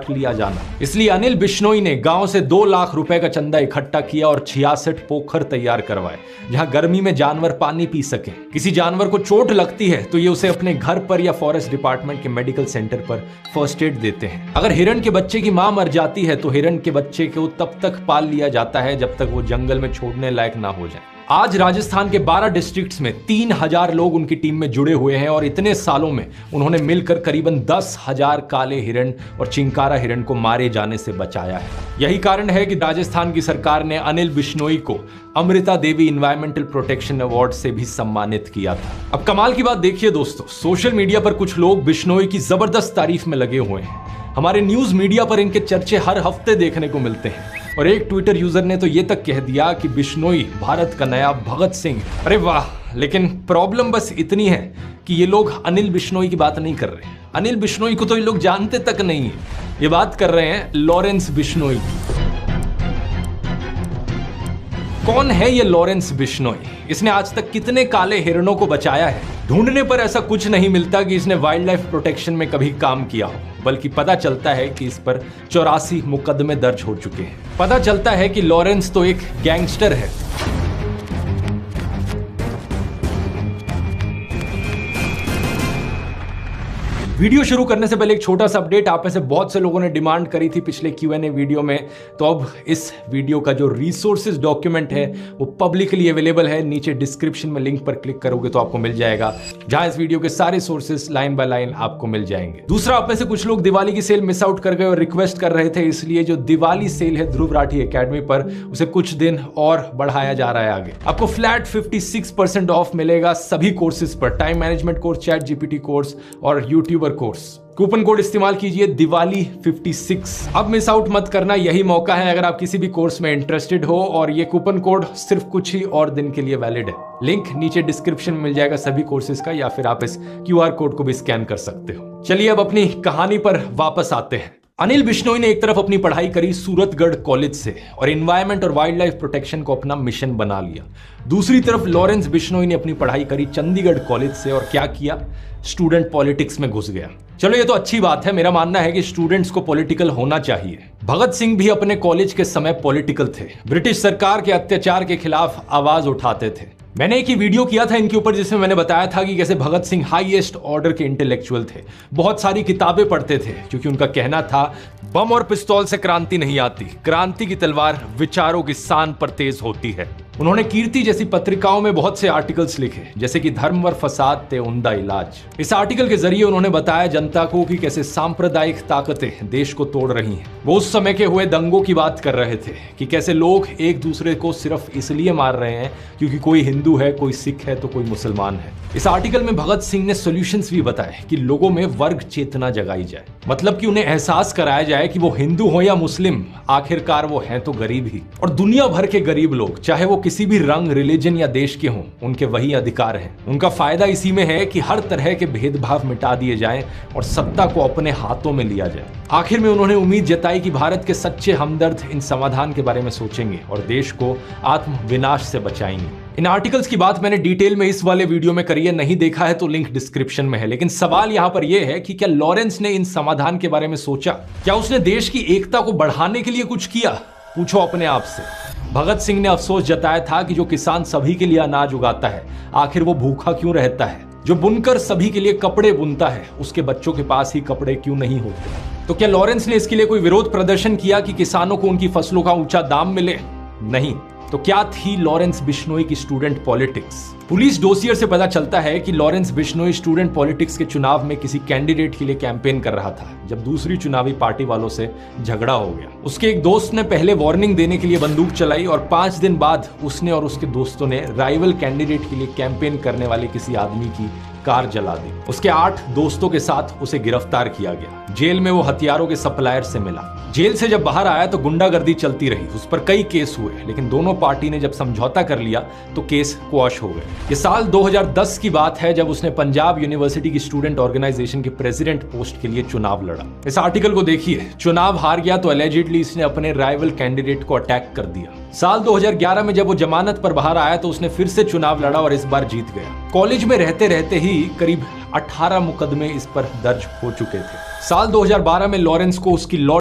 लिया जाना। इसलिए अनिल बिश्नोई ने गांव से 2 लाख रुपए का चंदा इकट्ठा किया और 66 पोखर तैयार करवाए जहां गर्मी में जानवर पानी पी सके। किसी जानवर को चोट लगती है तो ये उसे अपने घर पर या फॉरेस्ट डिपार्टमेंट के मेडिकल सेंटर पर फर्स्ट एड देते हैं। अगर हिरण के बच्चे की मां मर जाती है तो हिरण के बच्चे को तब तक पाल लिया जाता है जब तक वो जंगल में छोड़ने लायक ना हो जाए। आज राजस्थान के 12 डिस्ट्रिक्ट्स में 3000 लोग उनकी टीम में जुड़े हुए हैं और इतने सालों में उन्होंने मिलकर करीबन 10,000 काले हिरण और चिंकारा हिरण को मारे जाने से बचाया है। यही कारण है कि राजस्थान की सरकार ने अनिल बिश्नोई को Amrita Devi environmental protection award से भी सम्मानित किया था। अब कमाल की बात देखिए दोस्तों, सोशल मीडिया पर कुछ लोग बिश्नोई की जबरदस्त तारीफ में लगे हुए हैं। हमारे न्यूज मीडिया पर इनके चर्चे हर हफ्ते देखने को मिलते हैं और एक ट्विटर यूजर ने तो ये तक कह दिया कि बिश्नोई भारत का नया भगत सिंह। अरे वाह, लेकिन प्रॉब्लम बस इतनी है कि ये लोग अनिल बिश्नोई की बात नहीं कर रहे हैं। अनिल बिश्नोई को तो ये लोग जानते तक नहीं है, ये बात कर रहे हैं लॉरेंस बिश्नोई की। कौन है ये लॉरेंस बिश्नोई? इसने आज तक कितने काले हिरणों को बचाया है? ढूंढने पर ऐसा कुछ नहीं मिलता कि इसने वाइल्ड लाइफ प्रोटेक्शन में कभी काम किया हो, बल्कि पता चलता है कि इस पर 84 मुकदमे दर्ज हो चुके हैं। पता चलता है कि लॉरेंस तो एक गैंगस्टर है। वीडियो शुरू करने से पहले एक छोटा सा अपडेट। आप में से बहुत से लोगों ने डिमांड करी थी पिछले Q&A वीडियो में, तो अब इस वीडियो का जो रिसोर्सेज डॉक्यूमेंट है वो पब्लिकली अवेलेबल है। नीचे डिस्क्रिप्शन में लिंक पर क्लिक करोगे तो आपको मिल जाएगा, जहां इस वीडियो के सारे सोर्सेज लाइन बाय लाइन आपको मिल जाएंगे। दूसरा, आप में से कुछ लोग दिवाली की सेल मिस आउट कर गए और रिक्वेस्ट कर रहे थे, इसलिए जो दिवाली सेल है ध्रुव राठी एकेडमी पर, उसे कुछ दिन और बढ़ाया जा रहा है आगे। आपको फ्लैट 56% ऑफ मिलेगा सभी कोर्सेज पर, time management course, chat GPT course और यूट्यूबर कोर्स। कूपन कोड इस्तेमाल कीजिए दिवाली 56। अब मिस आउट मत करना, यही मौका है अगर आप किसी भी कोर्स में इंटरेस्टेड हो, और ये कूपन कोड सिर्फ कुछ ही और दिन के लिए वैलिड है। लिंक नीचे डिस्क्रिप्शन में मिल जाएगा सभी कोर्सेज का, या फिर आप इस QR कोड को भी स्कैन कर सकते हो। चलिए अब अपनी कहानी पर वापस आते हैं। अनिल बिश्नोई ने एक तरफ अपनी पढ़ाई करी सूरतगढ़ कॉलेज से और एनवायरमेंट और वाइल्ड लाइफ प्रोटेक्शन को अपना मिशन बना लिया। दूसरी तरफ लॉरेंस बिश्नोई ने अपनी पढ़ाई करी चंडीगढ़ कॉलेज से और क्या किया, स्टूडेंट पॉलिटिक्स में घुस गया। चलो ये तो अच्छी बात है, मेरा मानना है कि स्टूडेंट्स को पॉलिटिकल होना चाहिए। भगत सिंह भी अपने कॉलेज के समय पॉलिटिकल थे, ब्रिटिश सरकार के अत्याचार के खिलाफ आवाज उठाते थे। मैंने एक ही वीडियो किया था इनके ऊपर जिसमें मैंने बताया था कि कैसे भगत सिंह हाईएस्ट ऑर्डर के इंटेलेक्चुअल थे, बहुत सारी किताबें पढ़ते थे, क्योंकि उनका कहना था बम और पिस्तौल से क्रांति नहीं आती, क्रांति की तलवार विचारों की शान पर तेज होती है। उन्होंने कीर्ति जैसी पत्रिकाओं में बहुत से आर्टिकल्स लिखे, जैसे कि धर्म व फसाद ते उम्दा इलाज। इस आर्टिकल के जरिए उन्होंने बताया जनता को कि कैसे सांप्रदायिक ताकतें देश को तोड़ रही हैं। वो उस समय के हुए दंगों की बात कर रहे थे कि कैसे लोग एक दूसरे को सिर्फ इसलिए मार रहे हैं क्योंकि कोई हिंदू है, कोई सिख है तो कोई मुसलमान है। इस आर्टिकल में भगत सिंह ने सॉल्यूशंस भी बताए कि लोगों में वर्ग चेतना जगाई जाए, मतलब कि उन्हें एहसास कराया जाए कि वो हिंदू हो या मुस्लिम, आखिरकार वो हैं तो गरीब ही, और दुनिया भर के गरीब लोग, चाहे वो किसी भी रंग, रिलीजन या देश के हों, उनके वही अधिकार हैं। उनका फायदा इसी में है कि हर तरह के भेदभाव मिटा दिए जाएं और सत्ता को अपने हाथों में लिया जाए। आखिर में उन्होंने उम्मीद जताई कि भारत के सच्चे हमदर्द इन समाधान के बारे में सोचेंगे और देश को आत्म विनाश से बचाएंगे। इन आर्टिकल्स की बात मैंने डिटेल में इस वाले वीडियो में करी है, नहीं देखा है तो लिंक डिस्क्रिप्शन में है। लेकिन सवाल यहां पर यह है कि क्या लॉरेंस ने इन समाधान के बारे में सोचा? क्या उसने देश की एकता को बढ़ाने के लिए कुछ किया? पूछो अपने आप से। भगत सिंह ने अफसोस जताया था कि जो किसान सभी के लिए अनाज उगाता है, आखिर वो भूखा क्यों रहता है? जो बुनकर सभी के लिए कपड़े बुनता है, उसके बच्चों के पास ही कपड़े क्यों नहीं होते? तो क्या लॉरेंस ने इसके लिए कोई विरोध प्रदर्शन किया कि किसानों को उनकी फसलों का ऊंचा दाम मिले? नहीं। तो क्या थी लॉरेंस बिश्नोई की स्टूडेंट पॉलिटिक्स? पुलिस डोसियर से पता चलता है कि लॉरेंस बिश्नोई स्टूडेंट पॉलिटिक्स के चुनाव में किसी कैंडिडेट के लिए कैंपेन कर रहा था जब दूसरी चुनावी पार्टी वालों से झगड़ा हो गया। उसके एक दोस्त ने पहले वार्निंग देने के लिए बंदूक चलाई और 5 दिन बाद उसने और उसके दोस्तों ने राइवल कैंडिडेट के लिए कैंपेन करने वाले किसी आदमी की कार जला दी। उसके 8 दोस्तों के साथ उसे गिरफ्तार किया गया। जेल में वो हथियारों के सप्लायर से मिला। जेल से जब बाहर आया तो गुंडागर्दी चलती रही, उस पर कई केस हुए, लेकिन दोनों पार्टी ने जब समझौता कर लिया तो केस क्वॉश हो गए। ये साल 2010 की बात है जब उसने पंजाब यूनिवर्सिटी की स्टूडेंट ऑर्गेनाइजेशन के प्रेसिडेंट पोस्ट के लिए चुनाव लड़ा। इस आर्टिकल को देखिए। चुनाव हार गया तो एलिजिडली इसने अपने राइवल कैंडिडेट को अटैक कर दिया। साल 2011 में जब वो जमानत पर बाहर आया तो उसने फिर से चुनाव लड़ा और इस बार जीत गया। कॉलेज में रहते रहते ही करीब 18 मुकदमे इस पर दर्ज हो चुके थे। साल 2012 में लॉरेंस को उसकी लॉ